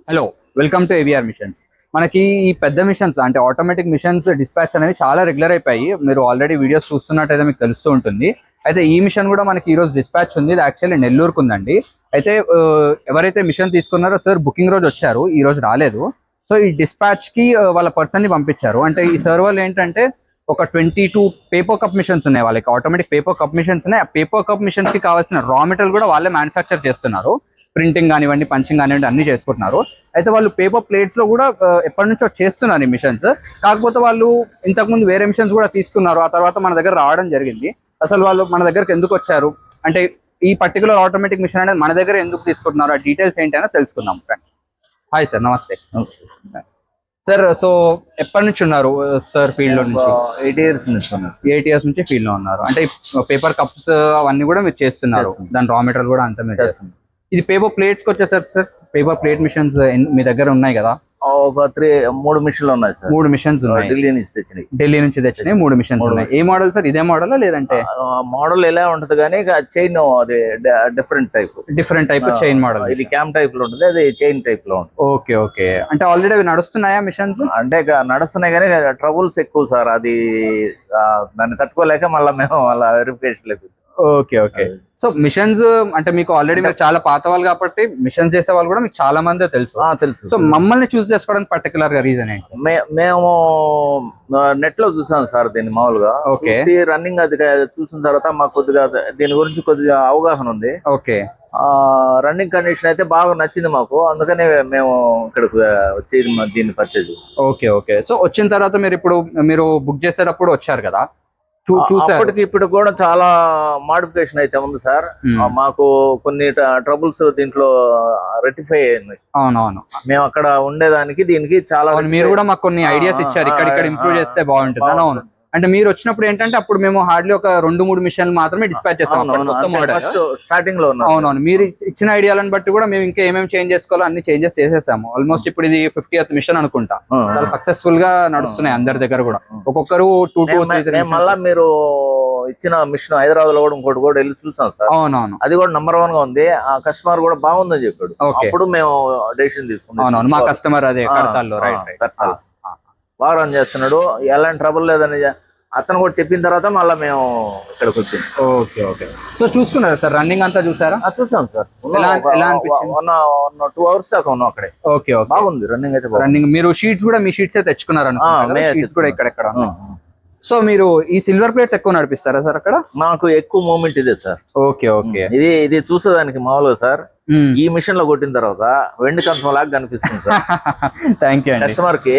Hello, welcome to AVR machines. మనకి ఈ పెద్ద మిషన్స్ అంటే ఆటోమేటిక్ మిషన్స్ డిస్పాచ్ అనేవి చాలా రెగ్యులర్ అయిపోయి, మీరు ఆల్రెడీ వీడియోస్ చూస్తున్నట్టయితే మీకు తెలుస్తూ ఉంటుంది. అయితే ఈ మిషన్ కూడా మనకి ఈ రోజు డిస్పాచ్ ఉంది. ఇది యాక్చువల్లీ నెల్లూరుకు ఉందండి. అయితే ఎవరైతే మిషన్ తీసుకున్నారో సార్ బుకింగ్ రోజు వచ్చారు, ఈ రోజు రాలేదు. సో ఈ డిస్పాచ్ కి వాళ్ళ పర్సన్ ని పంపించారు. అంటే ఈ సర్వర్లు ఏంటంటే ఒక 22 పేపర్ కప్ మిషన్స్ ఉన్నాయి వాళ్ళకి, ఆటోమేటిక్ పేపర్ కప్ మిషన్స్ ఉన్నాయి. ఆ పేపర్ కప్ మిషన్స్ కి కావాల్సిన రా మెటీరియల్ కూడా వాళ్ళే మ్యానుఫ్యాక్చర్ చేస్తున్నారు. ప్రింటింగ్ కానివ్వండి, పంచింగ్ కానివ్వండి అన్ని చేసుకుంటున్నారు. అయితే వాళ్ళు పేపర్ ప్లేట్స్ లో కూడా ఎప్పటి నుంచో చేస్తున్నారు ఈ మిషన్స్. కాకపోతే వాళ్ళు ఇంతకుముందు వేరే మిషన్స్ కూడా తీసుకున్నారు, ఆ తర్వాత మన దగ్గర రావడం జరిగింది. అసలు వాళ్ళు మన దగ్గరకు ఎందుకు వచ్చారు, అంటే ఈ పర్టికులర్ ఆటోమేటిక్ మిషన్ అనేది మన దగ్గర ఎందుకు తీసుకుంటున్నారు, ఆ డీటెయిల్స్ ఏంటి అని తెలుసుకుందాం. హాయ్ సార్, నమస్తే. సార్, సో ఎప్పటి నుంచి ఉన్నారు సార్ ఫీల్డ్ లో నుంచి? 8 years నుంచి ఉన్నారు. 8 years నుంచి ఫీల్డ్ లో ఉన్నారు. అంటే పేపర్ కప్స్ అవన్నీ కూడా మీరు చేస్తున్నారు, దాని రా మెటీరియల్ కూడా అంతా మీరు చేస్తున్నారు. ఇది పేపర్ ప్లేట్స్ కి వచ్చేసరికి సార్, పేపర్ ప్లేట్ మిషన్స్ మీ దగ్గర ఉన్నాయి కదా? ఒక 3 మిషన్లు ఉన్నాయి సార్. 3 మిషన్స్ ఉన్నాయి. ఢిల్లీ నుంచి తెచ్చినాయి. ఢిల్లీ నుంచి తెచ్చినాయి 3 మిషన్స్ ఉన్నాయి. ఏ మోడల్ సార్? ఇదే మోడల్ లేదంటే? మోడల్ ఎలా ఉంటది కానీ చైన్ అది డిఫరెంట్ టైప్ చైన్ మోడల్. ఇది క్యామ్ టైప్ లో ఉంటుంది, అది చైన్ టైప్ లో ఉంటుంది. Okay okay. అంటే ఆల్రెడీ అవి నడుస్తున్నాయా మిషన్స్? అంటే నడుస్తున్నాయి కానీ ట్రబుల్స్ ఎక్కువ సార్. అది దాన్ని తట్టుకోలేక మళ్ళీ మేము వాళ్ళ వెరిఫికేషన్ లేదు. Okay okay. సో మిషన్స్ అంటే మీకు ఆల్రెడీ మీరు చాలా పాత వాళ్ళు కాబట్టి మిషన్స్ చేసే వాళ్ళు కూడా మీకు చాలా మంది తెలుసు. సో మమ్మల్ని చూస్ చేసుకోవడానికి పర్టికులర్ గా రీజన్ ఏంటి? మేము నెట్ లో చూసాం సార్ దీన్ని మామూలుగా. రన్నింగ్ అది చూసిన తర్వాత మాకు కొద్దిగా దీని గురించి కొద్దిగా అవగాహన ఉంది. ఓకే. రన్నింగ్ కండిషన్ అయితే బాగా నచ్చింది మాకు, అందుకనే మేము ఇక్కడికి వచ్చి దీన్ని పర్చేజ్. Okay okay. సో వచ్చిన తర్వాత మీరు బుక్ చేసేటప్పుడు వచ్చారు కదా, అప్పటికి ఇప్పుడు కూడా చాలా మోడిఫికేషన్ అయితే ఉంది సార్. మాకు కొన్ని ట్రబుల్స్ దీంట్లో రెక్టిఫై అయ్యాయి. అవునవును. మేము అక్కడ ఉండేదానికి దీనికి చాలా మీరు కూడా మాకు కొన్ని ఐడియాస్ ఇచ్చారు, ఇక్కడ ఇంప్రూవ్ చేస్తే బాగుంటుంది. అవును. అంటే మీరు వచ్చినప్పుడు ఏంటంటే అప్పుడు మేము హార్డ్లీ ఒక 2-3 మిషన్లు మాత్రమే డిస్పాచ్ చేస్తాం స్టార్టింగ్ లో. అవునవును. మీరు ఇచ్చిన ఐడియాలను బట్టి కూడా మేము ఇంకా ఏమేమి చేంజ్ చేసుకోవాలో అన్ని చేంజెస్ చేసేసాము. ఆల్మోస్ట్ ఇప్పుడు ఇది 50th మిషన్ అనుకుంటా. చాలా సక్సెస్ఫుల్ గా నడుస్తున్నాయి అందరి దగ్గర కూడా. ఒక్కొక్కరు 2-3 మళ్ళా మీరు ఇచ్చిన మిషన్ హైదరాబాద్ లో కూడా ఇంకోటి కూడా వెళ్ళి చూసాం సార్. అవునవును. అది కూడా నంబర్ 1 గా ఉంది. ఆ కస్టమర్ కూడా బాగుందని చెప్పాడు. అప్పుడు మేము డెసిషన్ తీసుకున్నాం. అవునవును. మా కస్టమర్ అదే కడతాల్లో బాగా రన్ చేస్తున్నాడు, ఎలాంటి ట్రబుల్ లేదని అతను కూడా చెప్పిన తర్వాత మళ్ళీ మేము ఇక్కడికి వచ్చింది. Okay okay. సో చూసుకున్నారా సార్, రన్నింగ్ అంతా చూసారా? చూసాం సార్. 2 hours దాకా ఉన్నాం అక్కడే. Okay okay. బాగుంది రన్నింగ్ అయితే. రన్నింగ్ మీరు షీట్స్ కూడా మీ షీట్సే తెచ్చుకున్నారు కూడా ఇక్కడెక్కడ? సో మీరు ఈ సిల్వర్ ప్లేట్స్ ఎక్కువ నడిపిస్తారా సార్ అక్కడ? మాకు ఎక్కువ మూమెంట్ ఇదే సార్. Okay okay. ఇది చూసేదానికి మామూలుగా సార్ ఈ మిషన్ లో కొట్టిన తర్వాత వెండి కంచం లాగా కనిపిస్తుంది సార్. Thank you. కస్టమర్ కి